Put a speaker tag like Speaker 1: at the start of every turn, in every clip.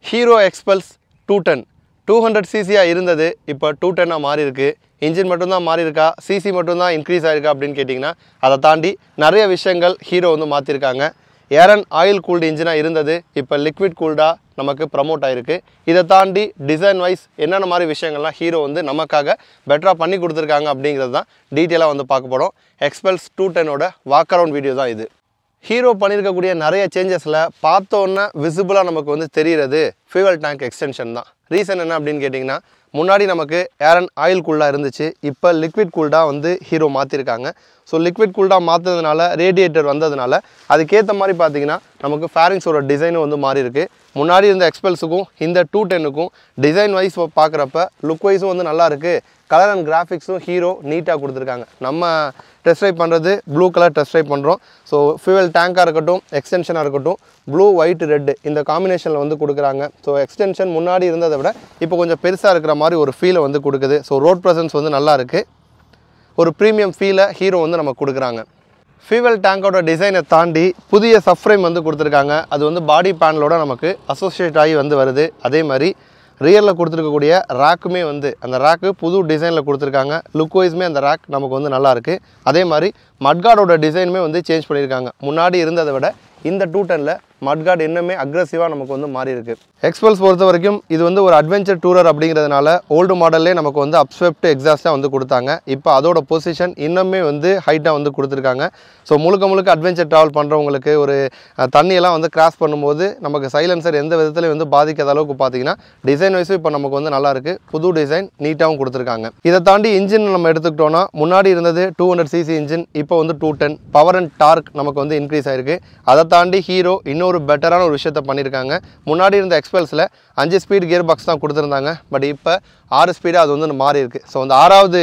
Speaker 1: Hero Xpulse 210 200cc இருந்தது இப்போ 210 மாறி இருக்கு. இன்ஜின் மட்டும் தான் மாறி இருக்கா, சிசி மட்டும் தான் இன்க்ரீஸ் ஆயிருக்கா அப்படின்னு கேட்டிங்கன்னா அதை தாண்டி நிறைய விஷயங்கள் ஹீரோ வந்து மாற்றிருக்காங்க. ஏரன் ஆயில் கூல்டு இன்ஜினாக இருந்தது இப்போ லிக்விட் கூல்டாக நமக்கு ப்ரமோட் ஆகிருக்கு. இதை தாண்டி டிசைன் வைஸ் என்னென்ன மாதிரி விஷயங்கள்லாம் ஹீரோ வந்து நமக்காக பெட்டராக பண்ணி கொடுத்துருக்காங்க அப்படிங்கிறது தான் டீட்டெயிலாக வந்து பார்க்க போகிறோம். எக்ஸ்பல்ஸ் 210ஓட வாக் அரவுண்ட் வீடியோ தான் இது. ஹீரோ பண்ணியிருக்கக்கூடிய நிறைய சேஞ்சஸில் பார்த்தோன்னே விசிபிளாக நமக்கு வந்து தெரிகிறது ஃபியூவல் டேங்க் எக்ஸ்டென்ஷன் தான். ரீசன் என்ன அப்படின்னு கேட்டிங்கன்னா, முன்னாடி நமக்கு ஏரன் ஆயில் கூல்டாக இருந்துச்சு, இப்போ லிக்விட் கூல்டாக வந்து ஹீரோ மாற்றிருக்காங்க. ஸோ லிக்விட் கூல்டாக மாற்றுறதுனால ரேடியேட்டர் வந்ததுனால அதுக்கேற்ற மாதிரி பார்த்தீங்கன்னா நமக்கு ஃபேரிங்ஸோட டிசைனும் வந்து மாறி இருக்குது. முன்னாடி இருந்த எக்ஸ்பல்ஸுக்கும் இந்த 210க்கும் டிசைன் வைஸ் பார்க்குறப்ப லுக் வைஸும் வந்து நல்லா இருக்குது. கலர் அண்ட் கிராஃபிக்ஸும் ஹீரோ நீட்டாக கொடுத்துருக்காங்க. நம்ம டெஸ்ட் ட்ரைவ் பண்ணுறது ப்ளூ கலர் டெஸ்ட் ட்ரைவ் பண்ணுறோம். ஸோ ஃபியூவல் டேங்காக இருக்கட்டும், எக்ஸ்டென்ஷனாக இருக்கட்டும், ப்ளூ ஒயிட் ரெட்டு இந்த காம்பினேஷனில் வந்து கொடுக்குறாங்க. ஸோ எக்ஸ்டென்ஷன் முன்னாடி இருந்ததை விட இப்போ கொஞ்சம் பெருசாக இருக்கிற மாதிரி ஒரு ஃபீலை வந்து கொடுக்குது. ஸோ ரோட் ப்ரெசன்ஸ் வந்து நல்லா இருக்குது. ஒரு ப்ரீமியம் ஃபீலை ஹீரோ வந்து நமக்கு கொடுக்குறாங்க. ஃபியூவல் டேங்கோட டிசைனை தாண்டி புதிய சப்ஃப்ரேம் வந்து கொடுத்துருக்காங்க. அது வந்து பாடி பேனலோட நமக்கு அசோசியேட் ஆகி வந்து வருது. அதே மாதிரி ரியரில் கொடுத்துருக்கக்கூடிய ரேக்குமே வந்து அந்த ரேக்கு புது டிசைனில் கொடுத்துருக்காங்க. லுக் வைஸுமே அந்த ரேக் நமக்கு வந்து நல்லாயிருக்கு. அதே மாதிரி மட்கார்டோட டிசைனுமே வந்து சேஞ்ச் பண்ணியிருக்காங்க. முன்னாடி இருந்ததை விட இந்த 210ல் மட்கார்டு இன்னுமே அக்ரெசிவாக நமக்கு வந்து மாறி இருக்குது. எக்ஸ்பல்ஸ் பொறுத்த வரைக்கும் இது வந்து ஒரு அட்வென்ச்சர் டூரர் அப்படிங்கிறதுனால ஓல்டு மாடல்லே நமக்கு வந்து அப்ஸ்வெப்ட் எக்ஸாஸ்ட்டாக வந்து கொடுத்தாங்க. இப்போ அதோட பொசிஷன் இன்னுமே வந்து ஹைட்டாக வந்து கொடுத்துருக்காங்க. ஸோ முழுக்க அட்வென்ச்சர் ட்ராவல் பண்ணுறவங்களுக்கு ஒரு தண்ணியெல்லாம் வந்து கிராஸ் பண்ணும்போது நமக்கு சைலன்சர் எந்த விதத்துலையும் வந்து பாதிக்காத அளவுக்கு பார்த்தீங்கன்னா டிசைன் வைஸும் இப்போ நமக்கு வந்து நல்லாயிருக்கு. புது டிசைன் நீட்டாகவும் கொடுத்துருக்காங்க. இதை தாண்டி இன்ஜின் நம்ம எடுத்துக்கிட்டோன்னா முன்னாடி இருந்தது 200cc இன்ஜின், இப்போ வந்து 210 பவர் அண்ட் டார்க் நமக்கு வந்து இன்க்ரீஸ் ஆயிருக்கு. அதை தாண்டி ஹீரோ இன்னொரு பெட்டரான ஒரு விஷயத்த பண்ணியிருக்காங்க. முன்னாடி இருந்த எக்ஸ்பல்ஸில் 5 ஸ்பீட் கியர் பாக்ஸ் தான் கொடுத்துருந்தாங்க. பட் இப்போ 6 ஸ்பீடாக அது வந்து மாறி இருக்குது. ஸோ அந்த 6வது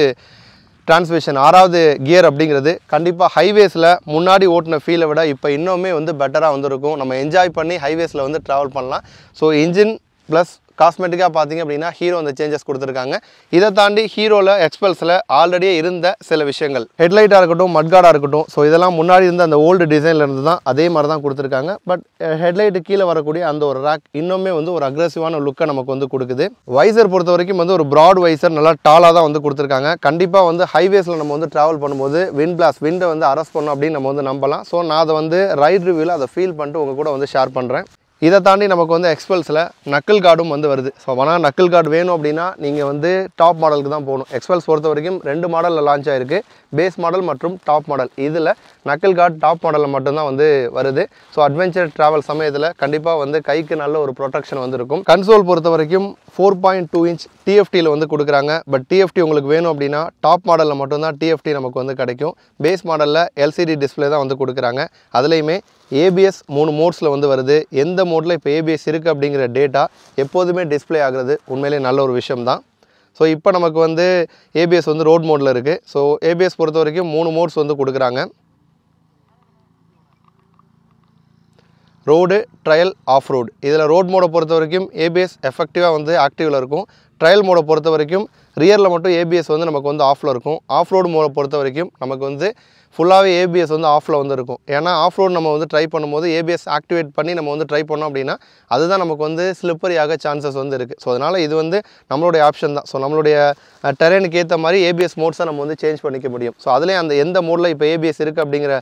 Speaker 1: டிரான்ஸ்மிஷன் 6வது கியர் அப்படிங்கிறது கண்டிப்பாக ஹைவேஸில் முன்னாடி ஓட்டின ஃபீலை விட இப்போ இன்னுமே வந்து பெட்டராக வந்துருக்கும். நம்ம என்ஜாய் பண்ணி ஹைவேஸில் வந்து ட்ராவல் பண்ணலாம். ஸோ இன்ஜின் ப்ளஸ் காஸ்மெட்டிக்காக பார்த்தீங்க அப்படின்னா ஹீரோ அந்த சேஞ்சஸ் கொடுத்துருக்காங்க. இதை தாண்டி ஹீரோவில் எக்ஸ்பல்ஸில் ஆல்ரெடியே இருந்த சில விஷயங்கள் ஹெட்லைட்டாக இருக்கட்டும், மட்கார்டாக இருக்கட்டும், ஸோ இதெல்லாம் முன்னாடி இருந்த அந்த ஓல்டு டிசைனில் இருந்து தான் அதே மாதிரி தான் கொடுத்துருக்காங்க. பட் ஹெட்லைட்டு கீழே வரக்கூடிய அந்த ஒரு ரேக் இன்னுமே வந்து ஒரு அக்ரெசிவான லுக்கை நமக்கு வந்து கொடுக்குது. வைசர் பொறுத்த வரைக்கும் வந்து ஒரு ப்ராட் வைசர் நல்லா டாலாக தான் வந்து கொடுத்துருக்காங்க. கண்டிப்பாக வந்து ஹைவேஸில் நம்ம வந்து ட்ராவல் பண்ணும்போது விண்டை வந்து அரெஸ்ட் பண்ணணும் அப்படின்னு நம்ம வந்து நம்பலாம். ஸோ நான் அதை வந்து ரைட் ரிவ்யூவில் அதை ஃபீல் பண்ணிட்டு உங்கள் கூட வந்து ஷேர் பண்ணுறேன். இதை தாண்டி நமக்கு வந்து எக்ஸ்பல்ஸில் நக்கிள் கார்டும் வந்து வருது. ஸோ ஆனால் நக்கிள் கார்டு வேணும் அப்படின்னா நீங்கள் வந்து டாப் மாடலுக்கு தான் போகணும். எக்ஸ்பல்ஸ் பொறுத்த வரைக்கும் 2 மாடலில் லான்ச் ஆகிருக்கு, பேஸ் மாடல் மற்றும் டாப் மாடல். இதில் நக்கிள் கார்டு டாப் மாடலில் மட்டும்தான் வந்து வருது. ஸோ அட்வென்ச்சர் ட்ராவல் சமயத்தில் கண்டிப்பாக வந்து கைக்கு நல்ல ஒரு ப்ரொடெக்ஷன் வந்து இருக்கும். கன்சோல் பொறுத்த வரைக்கும் 4.2 இன்ச் டிஎஃப்டியில் வந்து கொடுக்குறாங்க. பட் டிஎஃப்டி உங்களுக்கு வேணும் அப்படின்னா டாப் மாடலில் மட்டும்தான் டிஎஃப்டி நமக்கு வந்து கிடைக்கும். பேஸ் மாடலில் எல்சிடி டிஸ்பிளே தான் வந்து கொடுக்குறாங்க. அதுலேயுமே ஏபிஎஸ் 3 மோட்ஸில் வந்து வருது. எந்த மோடில் இப்போ ஏபிஎஸ் இருக்குது அப்படிங்கிற டேட்டா எப்போதுமே டிஸ்பிளே ஆகுறது உண்மையிலே நல்ல ஒரு விஷயம் தான். ஸோ இப்போ நமக்கு வந்து ஏபிஎஸ் வந்து ரோட் மோடில் இருக்குது. ஸோ ஏபிஎஸ் பொறுத்த வரைக்கும் 3 மோட்ஸ் வந்து கொடுக்குறாங்க. Road, trial, off road. இதில் ரோட் மோடை பொறுத்த வரைக்கும் ஏபிஎஸ் எஃபெக்டிவாக வந்து ஆக்டிவில் இருக்கும். ட்ரையல் மோடை பொறுத்த வரைக்கும் ரியரில் மட்டும் ஏபிஎஸ் வந்து நமக்கு வந்து ஆஃபில் இருக்கும். ஆஃப் ரோடு மோடை பொறுத்த வரைக்கும் நமக்கு வந்து ஃபுல்லாகவே ஏபிஎஸ் வந்து ஆஃபில் வந்து இருக்கும். ஏன்னா ஆஃப் ரோடு நம்ம வந்து ட்ரை பண்ணும்போது ஏபிஎஸ் ஆக்டிவேட் பண்ணி நம்ம வந்து ட்ரை பண்ணோம் அப்படின்னா அதுதான் நமக்கு வந்து ஸ்லிப்பரி ஆக சான்சஸ் வந்து இருக்குது. ஸோ அதனால் இது வந்து நம்மளுடைய ஆப்ஷன் தான். ஸோ நம்மளுடைய டெரெனுக்கு ஏற்ற மாதிரி ஏபிஎஸ் மோட்ஸை நம்ம வந்து சேஞ்ச் பண்ணிக்க முடியும். ஸோ அதுலேயும் அந்த எந்த மோடில் இப்போ ஏபிஎஸ் இருக்குது அப்படிங்கிற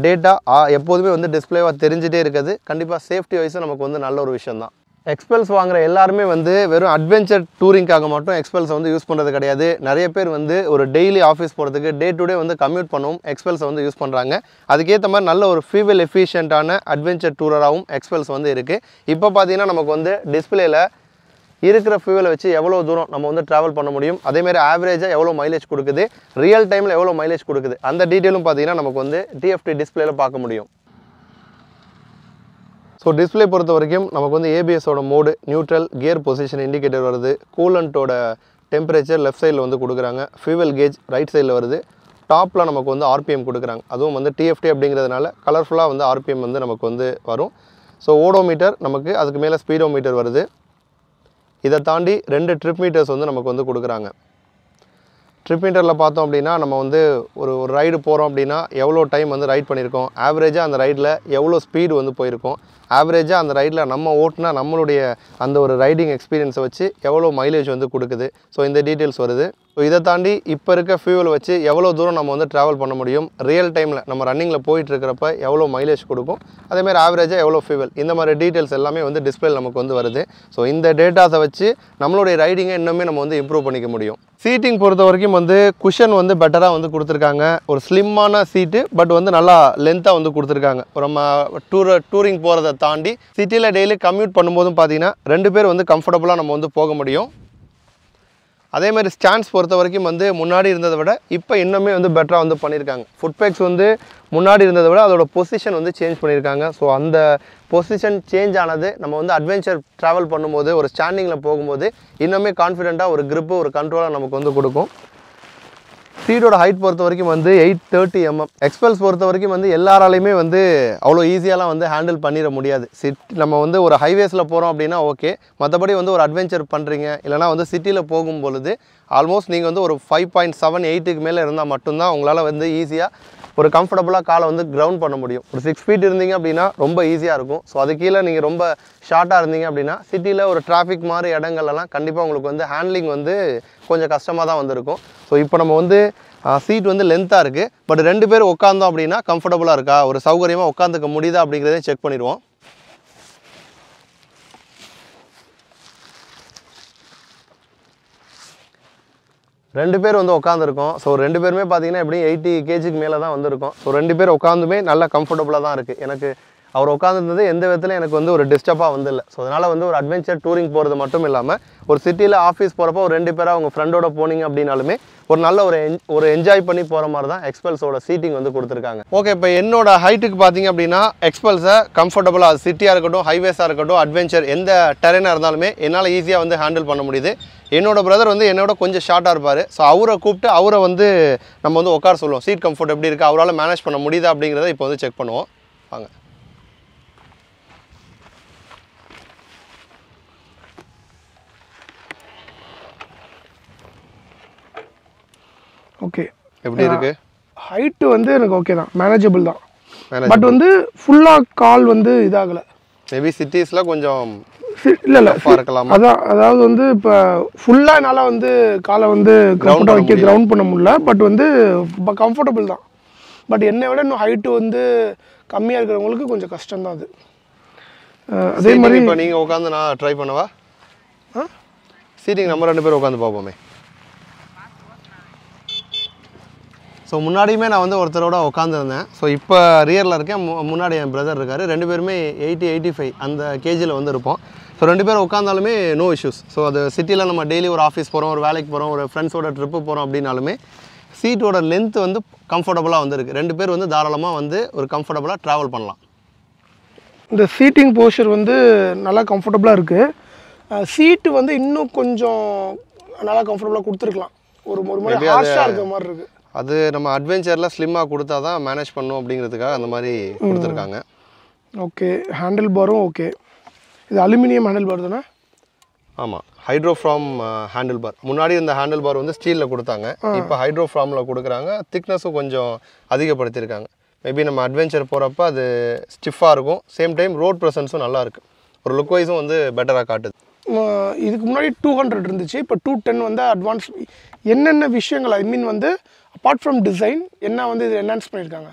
Speaker 1: டேட்டா எப்போதுமே வந்து டிஸ்பிளேவாக தெரிஞ்சிட்டே இருக்குது. கண்டிப்பாக சேஃப்டி வைஸும் நமக்கு வந்து நல்ல ஒரு விஷயம் தான். எக்ஸ்பல்ஸ் வாங்குற எல்லாருமே வந்து வெறும் அட்வென்ச்சர் டூரிங்காக மட்டும் எக்ஸ்பல்ஸை வந்து யூஸ் பண்ணுறது கிடையாது. நிறைய பேர் வந்து ஒரு டெய்லி ஆஃபீஸ் போகிறதுக்கு டே டு டே வந்து கம்யூட் பண்ணவும் எக்ஸ்பல்ஸை வந்து யூஸ் பண்ணுறாங்க. அதுக்கேற்ற மாதிரி நல்ல ஒரு ஃபியூவல் எஃபிஷியண்ட்டான அட்வென்ச்சர் டூரராகவும் எக்ஸ்பல்ஸ் வந்து இருக்குது. இப்போ பார்த்தீங்கன்னா நமக்கு வந்து டிஸ்பிளேயில் இருக்கிற ஃபியூவலை வச்சு எவ்வளோ தூரம் நம்ம வந்து ட்ராவல் பண்ண முடியும், அதேமாதிரி ஆவரேஜாக எவ்வளோ மைலேஜ் கொடுக்குது, ரியல் டைமில் எவ்வளோ மைலேஜ் கொடுக்குது, அந்த டீட்டெயிலும் பார்த்தீங்கன்னா நமக்கு வந்து டிஎஃப்டி டிஸ்பிளேயில் பார்க்க முடியும். ஸோ டிஸ்பிளே பொறுத்த வரைக்கும் நமக்கு வந்து ஏபிஎஸோட mode, neutral, gear position indicator வருது. கூலண்ட்டோட டெம்பரேச்சர் லெஃப்ட் சைடில் வந்து கொடுக்குறாங்க. ஃபியூவல் கேஜ் ரைட் சைடில் வருது. டாப்பில் நமக்கு வந்து ஆர்பிஎம் கொடுக்குறாங்க. அதுவும் வந்து டிஎஃப்டி அப்படிங்கிறதுனால கலர்ஃபுல்லாக வந்து ஆர்பிஎம் வந்து நமக்கு வந்து வரும். ஸோ ஓடோமீட்டர் நமக்கு அதுக்கு மேலே ஸ்பீடோமீட்டர் வருது. இதை தாண்டி 2 ட்ரிப் மீட்டர்ஸ் வந்து நமக்கு வந்து கொடுக்குறாங்க. ட்ரிப் மீட்டரில் பார்த்தோம் அப்படின்னா நம்ம வந்து ஒரு ரைடு போகிறோம் அப்படின்னா எவ்வளோ டைம் வந்து ரைட் பண்ணியிருக்கோம், ஆவரேஜாக அந்த ரைடில் எவ்வளோ ஸ்பீடு வந்து போயிருக்கோம், ஆவரேஜாக அந்த ரைடில் நம்ம ஓட்டினா நம்மளுடைய அந்த ஒரு ரைடிங் எக்ஸ்பீரியன்ஸை வச்சு எவ்வளோ மைலேஜ் வந்து கொடுக்குது. ஸோ இந்த டீட்டெயில்ஸ் வருது. ஸோ இதை தாண்டி இப்போ இருக்க ஃபியூவல் வச்சு எவ்வளோ தூரம் நம்ம வந்து ட்ராவல் பண்ண முடியும், ரியல் டைமில் நம்ம ரன்னிங்கில் போயிட்டுருக்கிறப்ப எவ்வளோ மைலேஜ் கொடுக்கும், அதேமாதிரி ஆவரேஜாக எவ்வளோ ஃபியூவல், இந்த மாதிரி டீட்டெயில்ஸ் எல்லாமே வந்து டிஸ்பிளே நமக்கு வந்து வருது. ஸோ இந்த டேட்டாஸை வச்சு நம்மளுடைய ரைடிங்கை இன்னுமே நம்ம வந்து இம்ப்ரூவ் பண்ணிக்க முடியும். சீட்டிங் பொறுத்த வரைக்கும் வந்து குஷன் வந்து பெட்டராக வந்து கொடுத்துருக்காங்க. ஒரு ஸ்லிம்மான சீட்டு, பட் வந்து நல்லா லென்த்தாக வந்து கொடுத்துருக்காங்க. நம்ம டூரிங் போகிறத தாண்டி சிட்டியில் டெய்லி கம்யூட் பண்ணும்போதும் பார்த்தீங்கன்னா 2 பேர் வந்து கம்ஃபர்டபுளாக நம்ம வந்து போக முடியும். அதே மாதிரி ஸ்டாண்ட்ஸ் பொறுத்த வரைக்கும் வந்து முன்னாடி இருந்ததை விட இப்போ இன்னுமே வந்து பெட்டராக வந்து பண்ணியிருக்காங்க. ஃபுட் பேக்ஸ் வந்து முன்னாடி இருந்ததை விட அதோட பொசிஷன் வந்து சேஞ்ச் பண்ணியிருக்காங்க. ஸோ அந்த பொசிஷன் சேஞ்ச் ஆனது நம்ம வந்து அட்வென்ச்சர் ட்ராவல் பண்ணும்போது ஒரு ஸ்டாண்டிங்கில் போகும்போது இன்னுமே கான்ஃபிடென்ட்டாக ஒரு grip ஒரு கண்ட்ரோலாக நமக்கு வந்து கொடுக்கும். சீட்டோட ஹைட் பொறுத்த வரைக்கும் வந்து 830 mm. எக்ஸ்பல்ஸ் பொறுத்த வரைக்கும் வந்து எல்லாராலையுமே வந்து அவ்வளோ ஈஸியாலாம் வந்து ஹேண்டில் பண்ணிட முடியாது. நம்ம வந்து ஒரு ஹைவேஸில் போகிறோம் அப்படின்னா ஓகே, மற்றபடி வந்து ஒரு அட்வென்ச்சர் பண்ணுறீங்க இல்லைனா வந்து சிட்டியில் போகும்பொழுது ஆல்மோஸ்ட் நீங்கள் வந்து ஒரு 5.78க்கு மேலே இருந்தால் மட்டும்தான் உங்களால் வந்து ஈஸியாக ஒரு கம்ஃபர்டபுளாக காலை வந்து கிரவுண்ட் பண்ண முடியும். ஒரு 6 feet இருந்தீங்க அப்படின்னா ரொம்ப ஈஸியாக இருக்கும். ஸோ அது கீழே நீங்கள் ரொம்ப ஷார்ட்டாக இருந்தீங்க அப்படின்னா சிட்டியில் ஒரு டிராஃபிக் மாதிரி இடங்கள்லாம் கண்டிப்பாக உங்களுக்கு வந்து ஹேண்ட்லிங் வந்து கொஞ்சம் கஷ்டமாக தான் வந்துருக்கும். ஸோ இப்போ நம்ம வந்து சீட் வந்து லென்த்தாக இருக்குது, பட் 2 பேர் உட்காந்தோம் அப்படின்னா கம்ஃபர்டபுளாக இருக்கா, ஒரு சௌகரியமாக உட்காந்துக்க முடியுதா அப்படிங்கிறதையும் செக் பண்ணிடுவோம். ரெண்டு பேர் வந்து உட்காந்துருக்கோம். ஸோ 2 பேருமே பார்த்தீங்கன்னா எப்படியும் 80 kgக்கு மேலே தான் வந்திருக்கும். ஸோ 2 பேர் உட்காந்துமே நல்லா கம்ஃபர்டபுளாக தான் இருக்குது. எனக்கு அவர் உட்காந்துருந்தது எந்த விதத்துலையும் எனக்கு வந்து ஒரு டிஸ்டர்பாக வந்துடல. ஸோ அதனால் வந்து ஒரு அட்வென்ச்சர் டூரிங் போகிறது மட்டும் இல்லாமல் ஒரு சிட்டியில் ஆஃபீஸ் போகிறப்போ ஒரு 2 பேராக அவங்க ஃப்ரெண்டோட போனீங்க அப்படின்னாலுமே ஒரு நல்ல ஒரு என்ஜாய் பண்ணி போகிற மாதிரி தான் எக்ஸ்பல்ஸோட சீட்டிங் வந்து கொடுத்துருக்காங்க. ஓகே, இப்போ என்னோட ஹைட்டுக்கு பார்த்தீங்க அப்படின்னா எக்ஸ்பல்ஸை கம்ஃபர்டபுளாக அது சிட்டியாக இருக்கட்டும், ஹைவேஸாக இருக்கட்டும், அட்வென்ச்சர் எந்த டெரெனாக இருந்தாலுமே என்னால் ஈஸியாக வந்து ஹேண்டில் பண்ண முடியுது. என்னோட பிரதர் வந்து என்னோட கொஞ்சம் ஷார்ட்டாக இருப்பார். ஸோ அவரை கூப்பிட்டு அவரை வந்து நம்ம வந்து உட்கார சொல்லுவோம். சீட் கம்ஃபர்ட் எப்படி இருக்குது, அவரால் மேனேஜ் பண்ண முடியுதா அப்படிங்கிறத இப்போ வந்து செக் பண்ணுவோம். வாங்க.
Speaker 2: ஓகே,
Speaker 1: எப்படி இருக்கு?
Speaker 2: ஹைட்டு வந்து எனக்கு ஓகே தான், மேனேஜபிள் தான். பட் வந்து ஃபுல்லாக கால் வந்து இதாகலை.
Speaker 1: மேபி சிட்டிஸில் கொஞ்சம்
Speaker 2: இல்லை இருக்கலாம். அதான், அதாவது வந்து இப்போ ஃபுல்லாக என்னால் வந்து காலை வந்து கிரவுண்ட் பண்ண முடியல. பட் வந்து கம்ஃபர்டபுள் தான். பட் என்னை விட இன்னும் ஹைட்டு வந்து கம்மியாக இருக்கிறவங்களுக்கு கொஞ்சம் கஷ்டம் தான் அது. அதே மாதிரி
Speaker 1: இப்போ நீங்கள் உட்காந்து நான் ட்ரை பண்ணவா? சீட்டிங் நம்ம 2 பேர் உட்காந்து பார்ப்போமே. ஸோ முன்னாடியுமே நான் வந்து ஒருத்தரோட உட்காந்துருந்தேன். ஸோ இப்போ ரியரில் இருக்கேன், முன்னாடி என் பிரதர் இருக்கார். 2 பேருமே 80-85 அந்த கேஜியில் வந்து இருப்போம். ஸோ 2 பேர் உட்காந்தாலுமே நோ இஷ்யூஸ். ஸோ அது சிட்டியில் நம்ம டெய்லி ஒரு ஆஃபீஸ் போகிறோம், ஒரு வேலைக்கு போகிறோம், ஒரு ஃப்ரெண்ட்ஸோட ட்ரிப்பு போகிறோம் அப்படின்னாலுமே சீட்டோட லென்த் வந்து கம்ஃபர்டபுளாக வந்துருக்கு. 2 பேர் வந்து தாராளமாக வந்து ஒரு கம்ஃபர்டபுளாக ட்ராவல் பண்ணலாம்.
Speaker 2: இந்த சீட்டிங் போஸ்டர் வந்து நல்லா கம்ஃபர்டபுளாக இருக்குது. சீட்டு வந்து இன்னும் கொஞ்சம் நல்லா கம்ஃபர்டபுளாக கொடுத்துருக்கலாம். ஒரு மாதிரி ஹார்ஷாக இருக்கிற மாதிரி இருக்குது.
Speaker 1: அது நம்ம அட்வென்ச்சரில் ஸ்லிம்மாக கொடுத்தா தான் மேனேஜ் பண்ணணும் அப்படிங்கிறதுக்காக அந்த மாதிரி கொடுத்துருக்காங்க.
Speaker 2: ஓகே, ஹேண்டில் பாரும் ஓகே. இது அலுமினியம் ஹேண்டில் பார் தானே?
Speaker 1: ஆமாம், ஹைட்ரோஃப்ராம் ஹேண்டில் பார். முன்னாடி இந்த ஹேண்டில் பார் வந்து ஸ்டீலில் கொடுத்தாங்க, இப்போ ஹைட்ரோஃப்ராமில் கொடுக்குறாங்க. திக்னஸும் கொஞ்சம் அதிகப்படுத்தியிருக்காங்க. மேபி நம்ம அட்வென்ச்சர் போகிறப்ப அது ஸ்டிஃபாக இருக்கும். சேம் டைம் ரோட் ப்ரெசன்ஸும் நல்லா இருக்குது. ஒரு லுக் வைஸும் வந்து பெட்டராக காட்டுது.
Speaker 2: இதுக்கு முன்னாடி 200 இருந்துச்சு, இப்போ 210 வந்து அட்வான்ஸ். என்னென்ன விஷயங்கள் ஐ மீன் வந்து அப்பார்ட் ஃப்ரம் டிசைன் என்ன வந்து இது என்ஹான்ஸ் பண்ணியிருக்காங்க?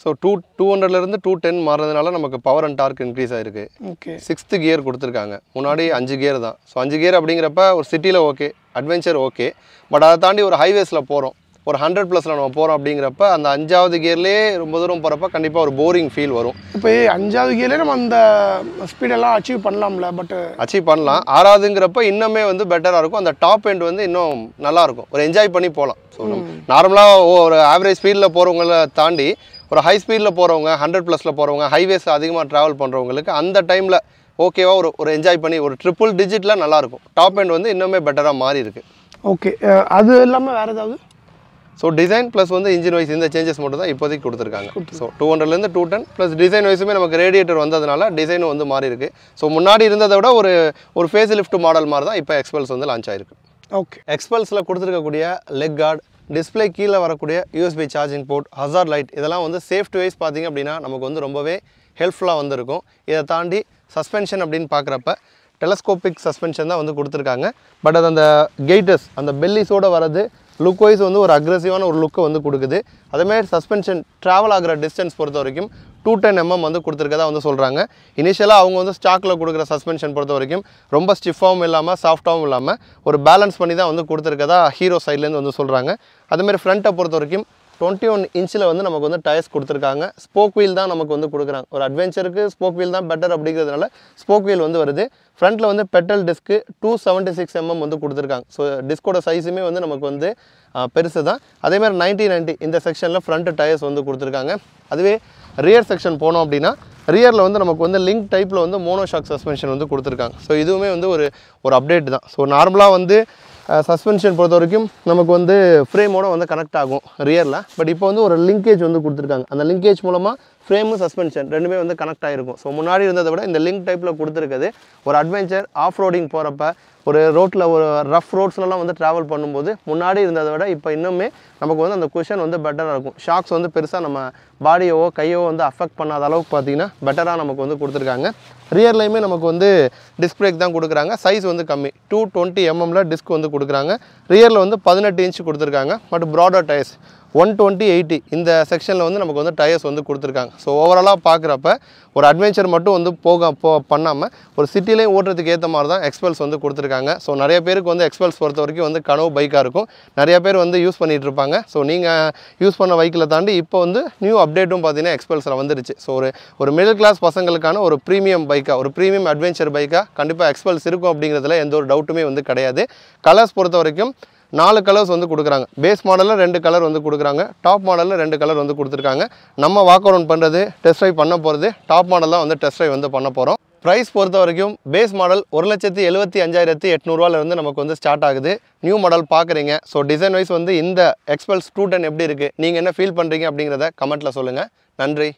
Speaker 1: ஸோ 200லேருந்து 210 மாறுறதுனால நமக்கு பவர் அண்ட் டார்க் இன்க்ரீஸ் ஆகிருக்கு.
Speaker 2: ஓகே,
Speaker 1: 6th கியர் கொடுத்துருக்காங்க. முன்னாடி 5 கியர் தான். ஸோ 5 கியர் அப்படிங்கிறப்ப ஒரு சிட்டியில் ஓகே, அட்வென்ச்சர் ஓகே. பட் அதை தாண்டி ஒரு ஹைவேஸில் போகிறோம், ஒரு 100+ நம்ம போகிறோம் அப்படிங்கிறப்ப அந்த 5வது கியர்லேயே ரொம்ப தூரம் போகிறப்ப கண்டிப்பாக ஒரு போரிங் ஃபீல் வரும்.
Speaker 2: இப்போ 5வது கியர்லேயே நம்ம அந்த ஸ்பீடெல்லாம் அச்சீவ் பண்ணலாம்ல? பட்
Speaker 1: அச்சீவ் பண்ணலாம். 6வதுங்கிறப்ப இன்னுமே வந்து பெட்டராக இருக்கும். அந்த டாப் எண்ட் வந்து இன்னும் நல்லாயிருக்கும், ஒரு என்ஜாய் பண்ணி போகலாம். ஸோ நார்மலாக ஒரு ஆவரேஜ் ஸ்பீடில் போகிறவங்கள தாண்டி ஒரு ஹை ஸ்பீடில் போகிறவங்க, 100+ல் போகிறவங்க, ஹைவேஸ் அதிகமாக ட்ராவல் பண்ணுறவங்களுக்கு அந்த டைமில் ஓகேவா ஒரு என்ஜாய் பண்ணி ஒரு ட்ரிபிள் டிஜிட்டில் நல்லாயிருக்கும். டாப் எண்ட் வந்து இன்னுமே பெட்டராக மாறி இருக்குது.
Speaker 2: ஓகே, அது இல்லாமல் வேறு ஏதாவது?
Speaker 1: ஸோ டிசைன் ப்ளஸ் வந்து இன்ஜின் வைஸ் இந்த சேஞ்சஸ் மட்டும் தான் இப்போதைக்கு கொடுத்துருக்காங்க. ஸோ 200லேருந்து 210 ப்ளஸ் டிசைன் வைஸுமே நமக்கு ரேடியேட்டர் வந்ததுனால டிசைனும் வந்து மாறி இருக்குது. ஸோ முன்னாடி இருந்ததை விட ஒரு ஃபேஸ் லிஃப்ட் மாடல் மாதிரி தான் இப்போ எக்ஸ்பல்ஸ் வந்து லான்ச் ஆயிருக்கு.
Speaker 2: ஓகே.
Speaker 1: எக்ஸ்பல்ஸில் கொடுத்துருக்கக்கூடிய லெக் கார்டு, டிஸ்பிளே கீழே வரக்கூடிய USB charging port, hazard light, இதெல்லாம் வந்து சேஃப்டி வைஸ் பார்த்திங்க அப்படின்னா நமக்கு வந்து ரொம்பவே ஹெல்ப்ஃபுல்லாக வந்துருக்கும். இதை தாண்டி சஸ்பென்ஷன் அப்படின்னு பார்க்குறப்ப டெலஸ்கோபிக் சஸ்பென்ஷன் தான் வந்து கொடுத்துருக்காங்க. பட் அது அந்த கெய்டர்ஸ் அந்த பெல்லிஸோடு வரது லுக் வைஸ் வந்து ஒரு அக்ரெசிவான ஒரு லுக்கை வந்து கொடுக்குது. அதேமாதிரி சஸ்பென்ஷன் ட்ராவல் ஆகிற டிஸ்டன்ஸ் பொறுத்த வரைக்கும் 210 mm வந்து கொடுத்துருக்கதா வந்து சொல்கிறாங்க. இனிஷியலாக அவங்க வந்து ஸ்டாக்கில் கொடுக்குற சஸ்பென்ஷன் பொறுத்த வரைக்கும் ரொம்ப ஸ்டிஃபாகவும் இல்லாமல் சாஃப்டாகவும் இல்லாமல் ஒரு பேலன்ஸ் பண்ணி தான் வந்து கொடுத்துருக்கதா ஹீரோ சைட்லேருந்து வந்து சொல்கிறாங்க. அதேமாதிரி ஃப்ரண்ட்டை பொறுத்த வரைக்கும் 21 இன்ச்சில் வந்து நமக்கு வந்து டயர்ஸ் கொடுத்துருக்காங்க. ஸ்போக் வீல் தான் நமக்கு வந்து கொடுக்குறாங்க. ஒரு அட்வென்ச்சருக்கு ஸ்போக் வீல் தான் பெட்டர் அப்படிங்கிறதுனால ஸ்போக் வீல் வந்து வருது. ஃப்ரண்ட்டில் வந்து பெட்டல் டிஸ்க்கு 276 mm வந்து கொடுத்துருக்காங்க. ஸோ டிஸ்கோட சைஸுமே வந்து நமக்கு வந்து பெருசு தான். அதேமாதிரி 90 இந்த செக்ஷனில் ஃப்ரண்ட்டு டயர்ஸ் வந்து கொடுத்துருக்காங்க. அதுவே ரியர் செக்ஷன் போனோம் அப்படின்னா ரியரில் வந்து நமக்கு வந்து லிங்க் டைப்பில் வந்து மோனோஷாக் சஸ்பென்ஷன் வந்து கொடுத்துருக்காங்க. ஸோ இதுவுமே வந்து ஒரு அப்டேட் தான். ஸோ நார்மலாக வந்து சஸ்பென்ஷன் பொறுத்த வரைக்கும் நமக்கு வந்து ஃப்ரேமோட வந்து கனெக்ட் ஆகும் ரியரில். பட் இப்போ வந்து ஒரு லிங்கேஜ் வந்து கொடுத்துருக்காங்க. அந்த லிங்கேஜ் மூலமாக ஃப்ரேமு சஸ்பென்ஷன் ரெண்டுமே வந்து கனெக்ட் ஆகிருக்கும். ஸோ முன்னாடி இருந்ததை விட இந்த லிங்க் டைப்பில் கொடுத்துருக்குது ஒரு அட்வென்ச்சர் ஆஃப் ரோடிங் போகிறப்ப ஒரு ரோட்டில் ஒரு ரஃப் ரோட்ஸ்லாம் வந்து ட்ராவல் பண்ணும்போது முன்னாடி இருந்ததை விட இப்போ இன்னுமே நமக்கு வந்து அந்த குஷன் வந்து பெட்டராக இருக்கும். ஷாக்ஸ் வந்து பெருசாக நம்ம பாடியவோ கையோ வந்து அஃபெக்ட் பண்ணாத அளவுக்கு பார்த்திங்கன்னா பெட்டராக நமக்கு வந்து கொடுத்துருக்காங்க. ரியர்லையுமே நமக்கு வந்து டிஸ்க் பிரேக் தான் கொடுக்குறாங்க. சைஸ் வந்து கம்மி 220 mm டிஸ்க் வந்து கொடுக்குறாங்க. ரியரில் வந்து 18 இன்ச் கொடுத்துருக்காங்க. பட் ப்ராடர் டயர்ஸ் 120/80 இந்த செக்ஷனில் வந்து நமக்கு வந்து டயர்ஸ் வந்து கொடுத்துருக்காங்க. ஸோ ஓவராலாக பார்க்குறப்ப ஒரு அட்வென்ச்சர் மட்டும் வந்து பண்ணாமல் ஒரு சிட்டிலையும் ஓட்டுறதுக்கு ஏற்ற மாதிரி தான் எக்ஸ்பல்ஸ் வந்து கொடுத்துருக்காங்க. ஸோ நிறைய பேருக்கு வந்து எக்ஸ்பல்ஸ் பொறுத்த வரைக்கும் வந்து கனவு பைக்காக இருக்கும். நிறைய பேர் வந்து யூஸ் பண்ணிகிட்டு இருப்பாங்க. ஸோ நீங்கள் யூஸ் பண்ண பைக்கில் தாண்டி இப்போ வந்து நியூ அப்டேட்டும் பார்த்தீங்கன்னா எக்ஸ்பல்ஸில் வந்துருச்சு. ஸோ ஒரு மிடில் கிளாஸ் பசங்களுக்கான ஒரு ப்ரீமியம் பைக்காக ஒரு ப்ரீமியம் அட்வென்ச்சர் பைக்காக கண்டிப்பாக எக்ஸ்பல்ஸ் இருக்கும் அப்படிங்கிறதுல எந்த ஒரு டவுட்டுமே வந்து கிடையாது. கலர்ஸ் பொறுத்த வரைக்கும் 4 கலர்ஸ் வந்து கொடுக்குறாங்க. பேஸ் மாடலில் 2 கலர் வந்து கொடுக்குறாங்க. டாப் மாடலில் 2 கலர் வந்து கொடுத்துருக்காங்க. நம்ம வாக் அரவுண்ட் பண்ணுறது டெஸ்ட் ட்ரைவ் பண்ண போகிறது டாப் மாடல் தான் வந்து டெஸ்ட் ட்ரைவ் வந்து பண்ண போகிறோம். ப்ரைஸ் பொறுத்த வரைக்கும் பேஸ் மாடல் 1,75,800 நமக்கு வந்து ஸ்டார்ட் ஆகுது. நியூ மாடல் பார்க்குறீங்க. ஸோ டிசைன் வைஸ் வந்து இந்த எக்ஸ்பல்ஸ் 210 எப்படி இருக்குது, நீங்கள் என்ன ஃபீல் பண்ணுறீங்க அப்படிங்கிறத கமெண்ட்டில் சொல்லுங்கள். நன்றி.